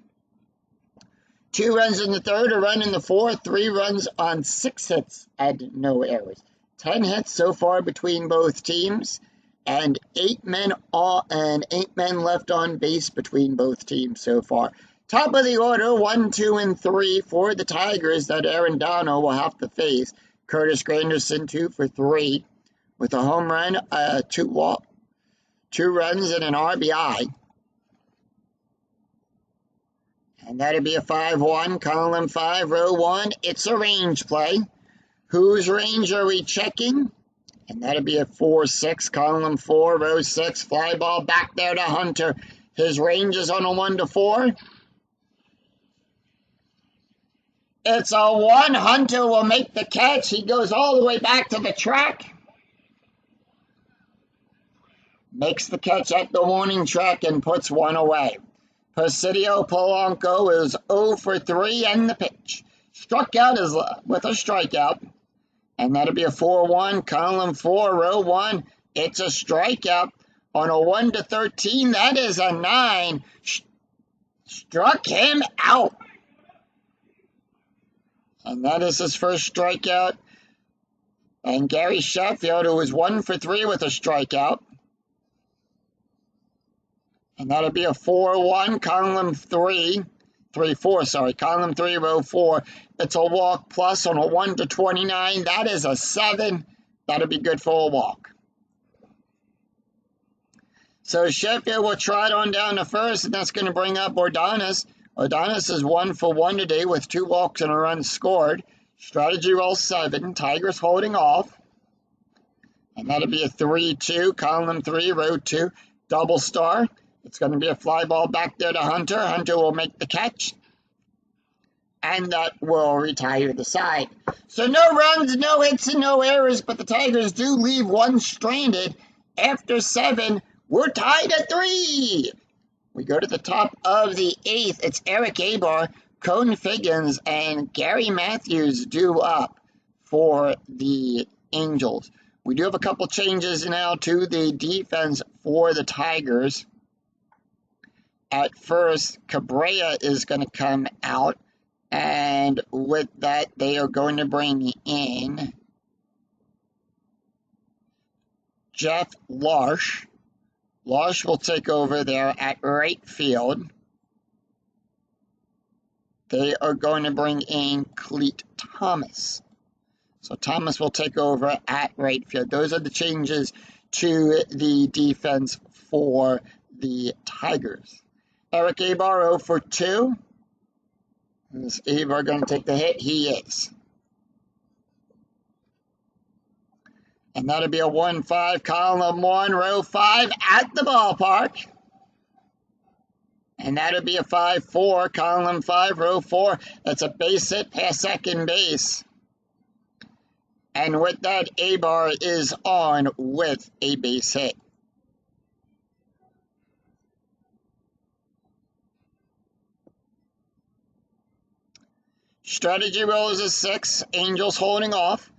2 runs in the 3rd, a run in the 4th, 3 runs on 6 hits and no errors. 10 hits so far between both teams, and 8 men left on base between both teams so far. Top of the order, 1, 2, and 3 for the Tigers that Arendano will have to face. Curtis Granderson, 2 for 3 with a home run, 2 runs, and an RBI. And that'd be a 5-1, column 5, row 1. It's a range play. Whose range are we checking? And that'd be a 4-6, column 4, row 6. Fly ball back there to Hunter. His range is on a 1 to 4. It's a 1. Hunter will make the catch. He goes all the way back to the track. Makes the catch at the warning track and puts 1 away. Placidio Polanco is 0 for 3 and the pitch. Struck out with a strikeout. And that'll be a 4-1, column 4, row 1. It's a strikeout on a 1 to 13. That is a 9. Struck him out. And that is his first strikeout. And Gary Sheffield, who was 1 for 3 with a strikeout. And that'll be a 4-1, column 3. 3-4, sorry, column 3, row 4. It's a walk plus on a 1 to 29. That is a 7. That'll be good for a walk. So Sheffield will trot on down to first, and that's going to bring up Ordonis. Ordonis is 1 for 1 today with 2 walks and a run scored. Strategy roll 7. Tigers holding off. And that'll be a 3-2, column 3, row 2. Double star. It's going to be a fly ball back there to Hunter. Hunter will make the catch. And that will retire the side. So no runs, no hits, and no errors, but the Tigers do leave 1 stranded. After 7, we're tied at 3. We go to the top of the 8th. It's Eric Abar, Cone Figgins, and Gary Matthews due up for the Angels. We do have a couple changes now to the defense for the Tigers. At first, Cabrera is going to come out, and with that, they are going to bring in Jeff Larsh. Larsh will take over there at right field. They are going to bring in Cleet Thomas. So Thomas will take over at right field. Those are the changes to the defense for the Tigers. Eric Abar 0 for 2. Is Abar going to take the hit? He is. And that'll be a 1-5, column 1, row 5 at the ballpark. And that'll be a 5-4, column 5, row 4. That's a base hit past second base. And with that, Abar is on with a base hit. Strategy roll is a 6. Angels holding off.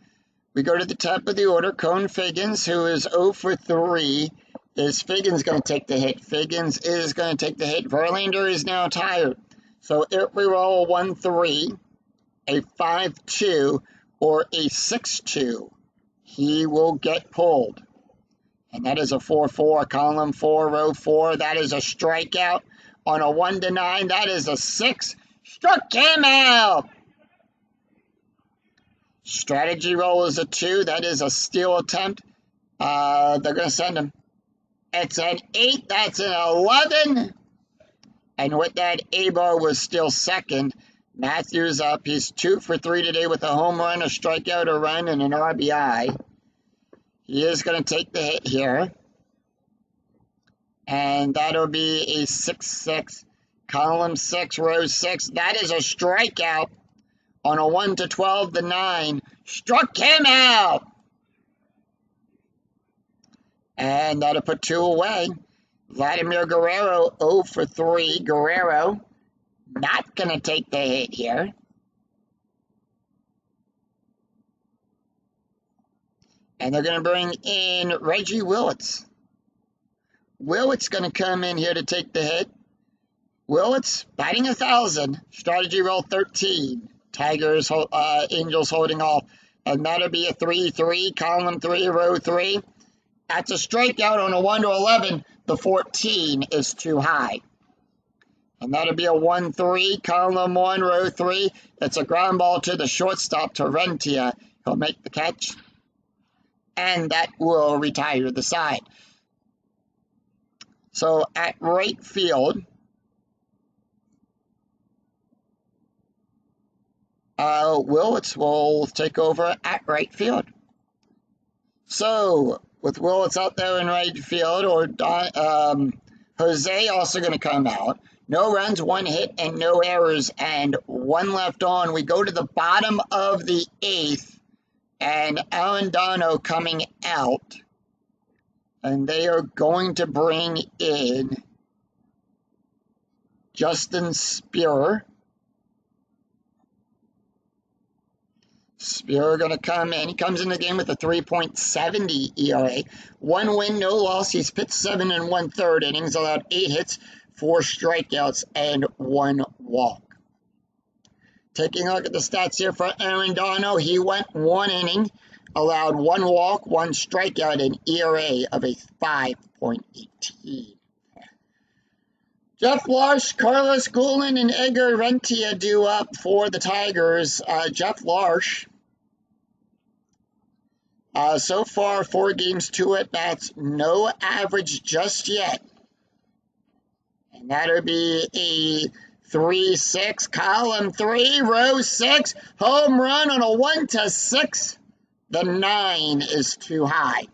We go to the top of the order. Cone Figgins, who is 0 for 3. Is Figgins going to take the hit? Figgins is going to take the hit. Verlander is now tired. So if we roll a 1-3, a 5-2, or a 6-2, he will get pulled. And that is a 4-4, column 4, row 4. That is a strikeout. On a 1-9, that is a 6. Struck him out. Strategy roll is a 2. That is a steal attempt. They're going to send him. It's an 8. That's an 11. And with that, Abar was still second. Matthews up. He's 2 for 3 today with a home run, a strikeout, a run, and an RBI. He is going to take the hit here. And that'll be a 6-6. Column 6, row 6. That is a strikeout. On a 1-12, the 9. Struck him out. And that'll put 2 away. Vladimir Guerrero 0 for 3. Guerrero not going to take the hit here. And they're going to bring in Reggie Willits. Willits going to come in here to take the hit. Willits batting 1,000. Strategy roll 13. Tigers, Angels holding off. And that'll be a 3-3, column 3, row 3. That's a strikeout on a 1-11. The 14 is too high. And that'll be a 1-3, column 1, row 3. It's a ground ball to the shortstop, to Rentia. He'll make the catch. And that will retire the side. So at right field, Willits will take over at right field. So with Willits out there in right field, or Jose also going to come out. No runs, 1 hit, and no errors, and 1 left on. We go to the bottom of the 8th, and Arendano coming out. And they are going to bring in Justin Spear. Spear going to come in. He comes in the game with a 3.70 ERA. 1 win, no loss. He's pitched 7 1/3 innings, allowed 8 hits, 4 strikeouts, and 1 walk. Taking a look at the stats here for Arendano, he went 1 inning, allowed 1 walk, 1 strikeout, and ERA of a 5.18. Jeff Larsh, Carlos Guillen, and Edgar Rentia due up for the Tigers. Jeff Larsh, so far 4 games, 2 at-bats, no average just yet. And that'll be a 3-6, column 3, row 6, home run on a 1-6. The 9 is too high.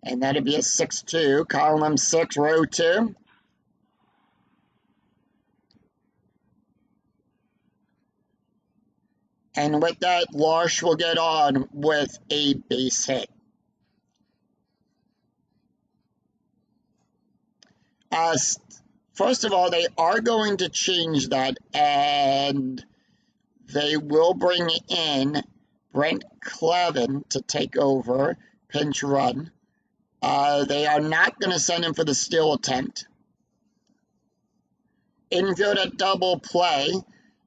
And that'll be a 6-2, column 6, row 2. And with that, Larsh will get on with a base hit. First of all, they are going to change that, and they will bring in Brent Clevin to take over, pinch run. They are not going to send him for the steal attempt. Infield at double play,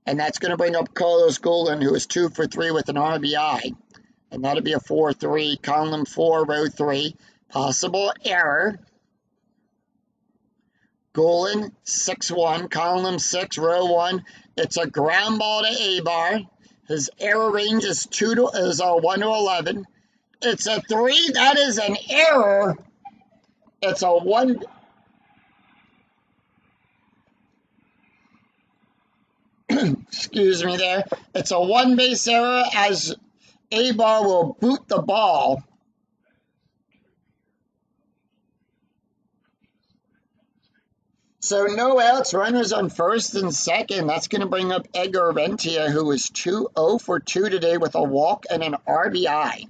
and that's going to bring up Carlos Golan, who is 2 for 3 with an RBI. And that'll be a 4-3, column 4, row 3. Possible error. Golan, 6-1, column 6, row 1. It's a ground ball to Abar. His error range is 1 to 11. It's a 3. That is an error. It's a 1. Excuse me there. It's a 1 base error as Abar will boot the ball. So no outs, runners on first and second. That's going to bring up Edgar Rentia, who is 2-0 for 2 today with a walk and an RBI.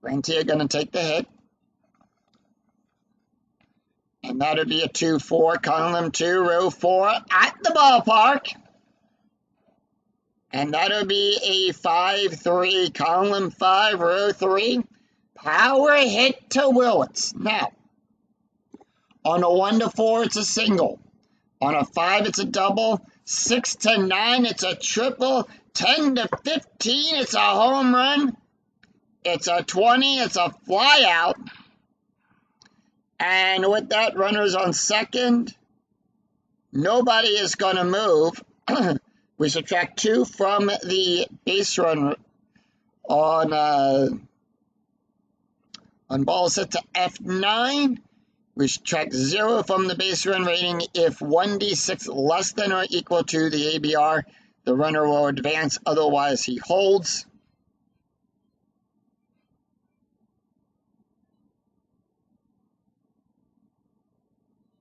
Rentia going to take the hit. And that'll be a 2-4, column 2, row 4 at the ballpark. And that'll be a 5-3, column 5, row 3. Power hit to Willits. Now, on a 1 to 4, it's a single. On a 5, it's a double. 6 to 9, it's a triple. 10 to 15, it's a home run. It's a 20, it's a fly out. And with that, runners on second. Nobody is going to move. We subtract 2 from the base run on balls set to F9. We subtract 0 from the base run rating. If 1d6 less than or equal to the ABR, the runner will advance. Otherwise, he holds.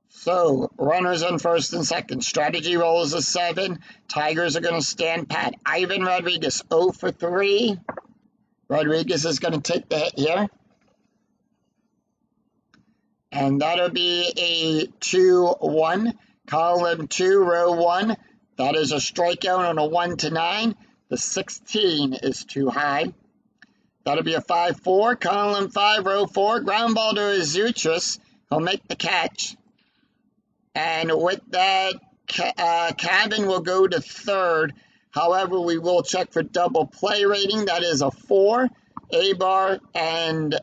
So, runners on first and second. Strategy roll is a 7. Tigers are going to stand pat. Ivan Rodriguez, 0 for 3. Rodriguez is going to take the hit here. And that'll be a 2-1, column 2, row 1. That is a strikeout on a 1 to 9. The 16 is too high. That'll be a 5-4, column 5, row 4. Ground ball to Azoutris. He'll make the catch. And with that, Cavan will go to third. However, we will check for double play rating. That is a 4. Abar and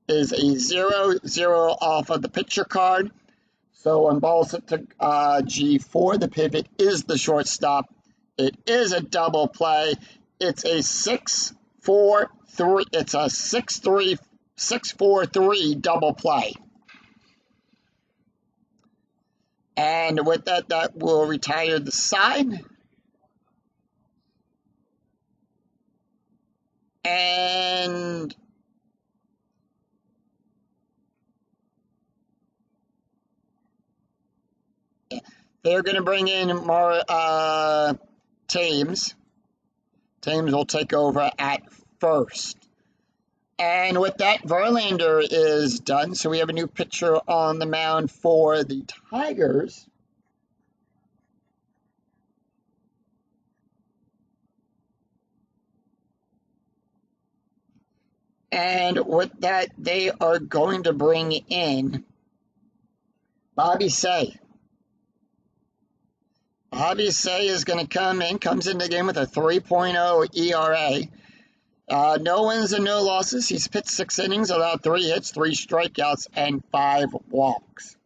is a 0-0 off of the pitcher card. So on ball set to G4, the pivot is the shortstop. It is a double play. It's a 6-4-3. It's a 6-4-3 double play. And with that, that will retire the side. And they're going to bring in more Thames. Thames will take over at first. And with that, Verlander is done. So we have a new pitcher on the mound for the Tigers. And with that, they are going to bring in Bobby Say. Bobby Say is going to comes into the game with a 3.0 ERA. No wins and no losses. He's pitched 6 innings, allowed 3 hits, 3 strikeouts, and 5 walks.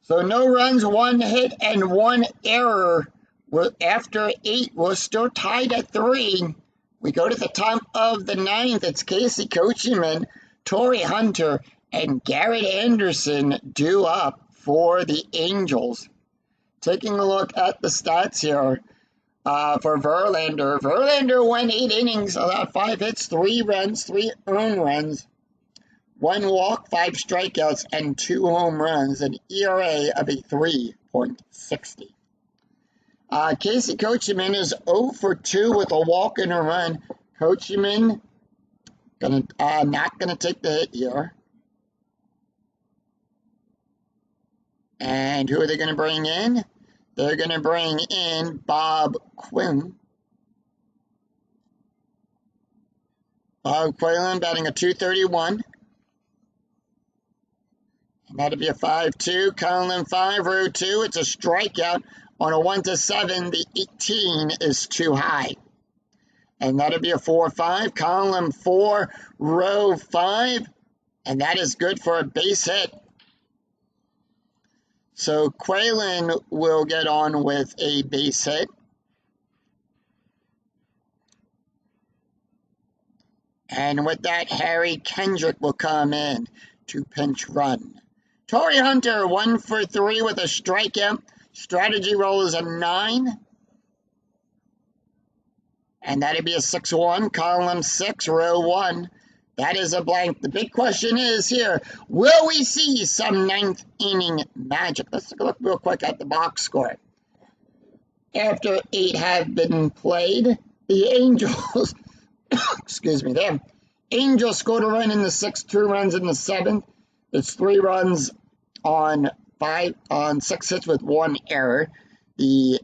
So no runs, 1 hit, and 1 error. After 8, we're still tied at 3. We go to the top of the 9th. It's Casey Coachman, Torrey Hunter, and Garrett Anderson due up for the Angels. Taking a look at the stats here. For Verlander. Verlander went 8 innings, allowed 5 hits, 3 runs, 3 earned runs, 1 walk, 5 strikeouts, and 2 home runs, an ERA of a 3.60. Casey Coachman is 0 for 2 with a walk and a run. Coachman not gonna take the hit here. And who are they going to bring in? They're going to bring in Bob Quinn. Bob Quaylen batting a .231. And that'd be a 5-2. Conlon 5, row 2. It's a strikeout. On a 1-7, the 18 is too high. And that'd be a 4-5. Conlon 4, row 5. And that is good for a base hit. So Quaylen will get on with a base hit. And with that, Harry Kendrick will come in to pinch run. Torrey Hunter, 1 for 3 with a strikeout. Strategy roll is a 9. And that'd be a 6-1. Column 6, row 1. That is a blank. The big question is here, will we see some ninth inning magic? Let's take a look real quick at the box score. After 8 have been played, the Angels, excuse me, the Angels scored a run in the 6th, 2 runs in the 7th. It's 3 runs on 6 hits with 1 error. The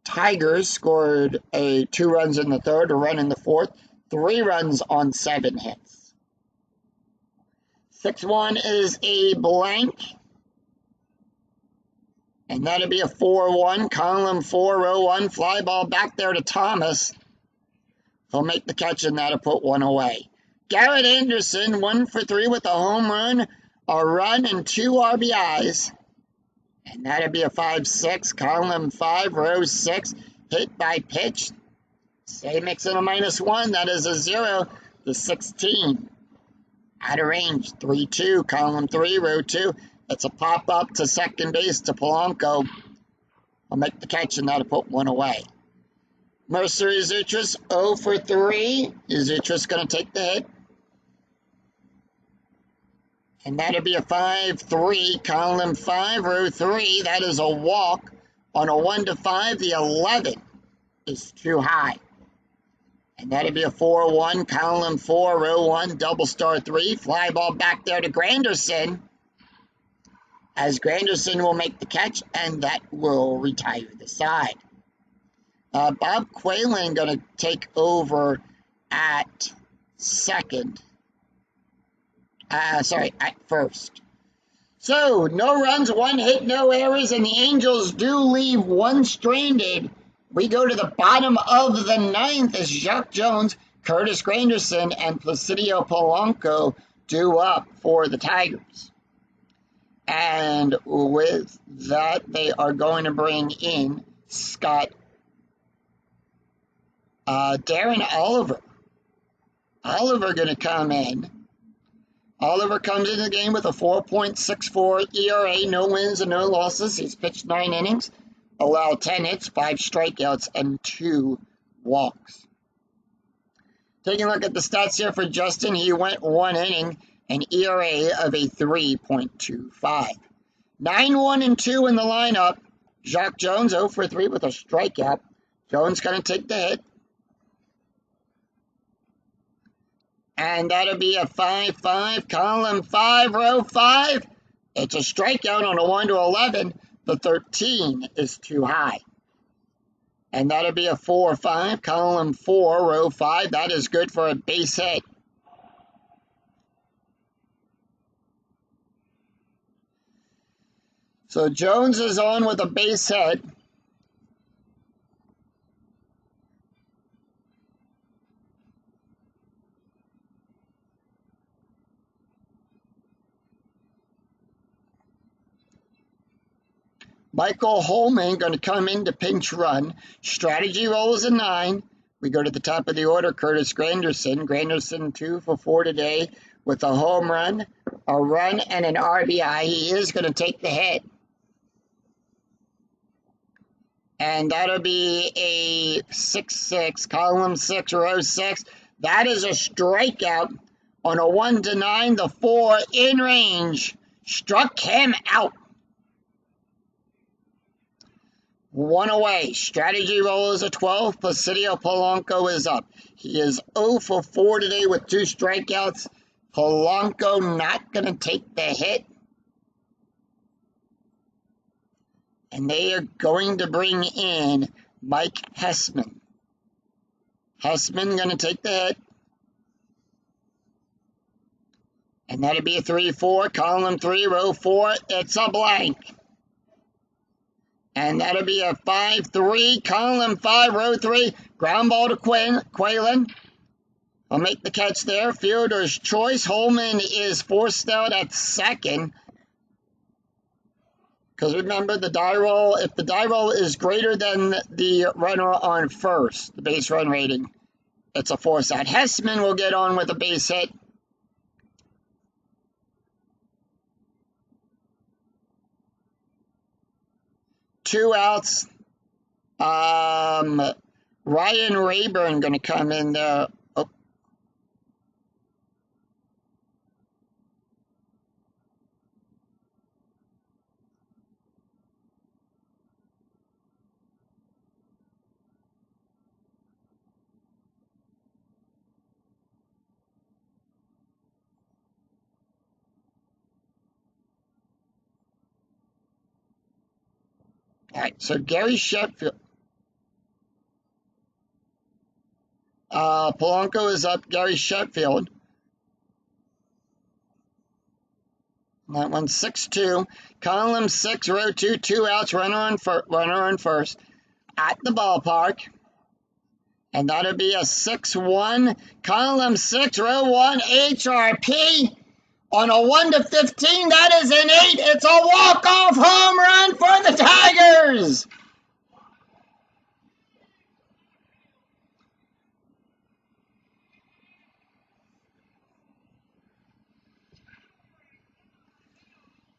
Tigers scored 2 runs in the 3rd, a run in the 4th, 3 runs on 7 hits. 6-1 is a blank. And that'd be a 4-1. Column 4, row 1. Fly ball back there to Thomas. He'll make the catch, and that'll put 1 away. Garrett Anderson, 1 for 3 with a home run, a run, and 2 RBIs. And that'd be a 5-6. Column 5, row 6. Hit by pitch. Say Mixon a -1. That is a 0 to 16. Out of range, 3-2. Column 3, row 2. It's a pop-up to second base to Polanco. I'll make the catch, and that'll put 1 away. Mercer Izutris, 0 for 3. Izutris going to take the hit. And that'll be a 5-3. Column 5, row 3. That is a walk. On a 1-5, the 11 is too high. And that'd be a 4-1. Column 4, row 1, double star 3. Fly ball back there to Granderson. As Granderson will make the catch, and that will retire the side. Bob Quaylen going to take over at second. At first. So, no runs, 1 hit, no errors, and the Angels do leave 1 stranded. We go to the bottom of the 9th as Jacque Jones, Curtis Granderson, and Placido Polanco due up for the Tigers. And with that, they are going to bring in Darren Oliver. Oliver going to come in. Oliver comes into the game with a 4.64 ERA, no wins and no losses. He's pitched 9 innings, allowed 10 hits, 5 strikeouts, and 2 walks. Taking a look at the stats here for Justin, he went 1 inning, an ERA of a 3.25. 9-1-2 in the lineup. Jacque Jones, 0 for 3 with a strikeout. Jones going to take the hit. And that'll be a 5-5. Column 5, row 5. It's a strikeout on a 1-11. The 13 is too high. And that'll be a 4-5. Column 4, row 5. That is good for a base hit. So Jones is on with a base hit. Michael Holman going to come in to pinch run. Strategy roll is a 9. We go to the top of the order, Curtis Granderson. Granderson 2 for 4 today with a home run, a run, and an RBI. He is going to take the hit. And that'll be a 6-6, column 6, row 6. That is a strikeout on a 1-9. The 4 in range struck him out. 1 away. Strategy roll is a 12. Placido Polanco is up. He is 0 for 4 today with 2 strikeouts. Polanco not going to take the hit. And they are going to bring in Mike Hessman. Hessman going to take the hit. And that'd be a 3-4, column 3, row 4. It's a blank. And that'll be a 5-3, column 5, row 3. Ground ball to Quaylen. I'll make the catch there. Fielder's choice. Holman is forced out at second. Because remember, the die roll, if the die roll is greater than the runner on first, the base run rating, it's a force out. Hessman will get on with a base hit. Two outs. Ryan Rayburn going to come in there. Oh. All right, so Gary Sheffield. Polanco is up. Gary Sheffield. That one's 6-2. Column 6, row 2, 2 outs. Runner on first at the ballpark. And that'll be a 6-1. Column 6, row 1, HRP. On a 1-15, that is an 8. It's a walk-off home run for the Tigers.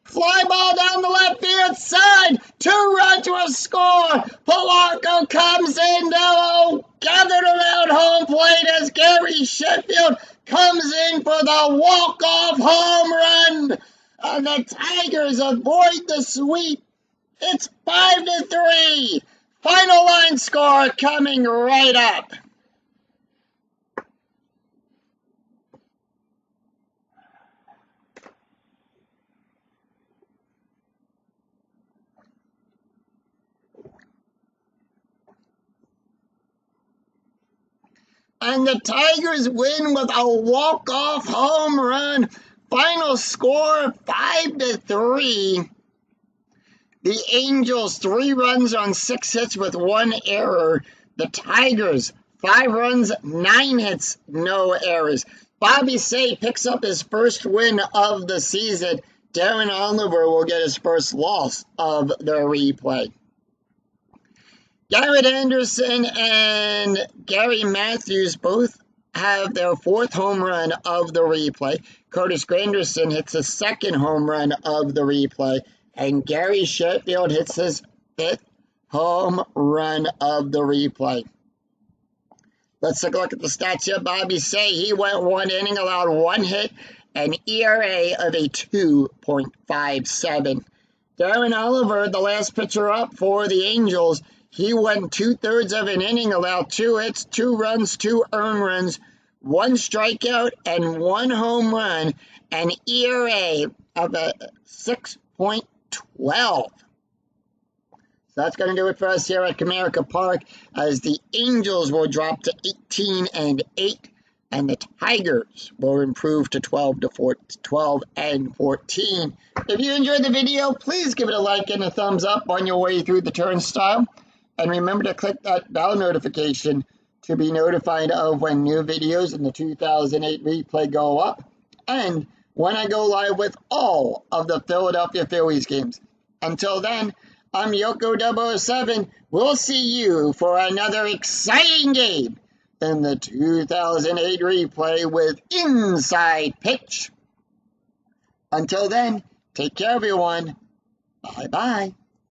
Fly ball down the left field side. 2 runs will score. Polanco comes in now, gathered around home plate as Gary Sheffield comes in for the walk-off home run. And the Tigers avoid the sweep. It's 5-3. Final line score coming right up. And the Tigers win with a walk-off home run. Final score 5-3. The Angels 3 runs on 6 hits with 1 error. The Tigers 5 runs, 9 hits, no errors. Bobby Say picks up his first win of the season. Darren Oliver will get his first loss of the replay. Garrett Anderson and Gary Matthews both have their 4th home run of the replay. Curtis Granderson hits his 2nd home run of the replay. And Gary Sheffield hits his 5th home run of the replay. Let's take a look at the stats here. Bobby Say, he went 1 inning, allowed 1 hit, an ERA of a 2.57. Darren Oliver, the last pitcher up for the Angels, he went 2/3 of an inning, allowed 2 hits, 2 runs, 2 earned runs, 1 strikeout, and 1 home run, an ERA of a 6.12. So that's going to do it for us here at Comerica Park, as the Angels will drop to 18-8, and the Tigers will improve to 12-14. If you enjoyed the video, please give it a like and a thumbs up on your way through the turnstile. And remember to click that bell notification to be notified of when new videos in the 2008 replay go up, and when I go live with all of the Philadelphia Phillies games. Until then, I'm Yoko 007. We'll see you for another exciting game in the 2008 replay with Inside Pitch. Until then, take care, everyone. Bye-bye.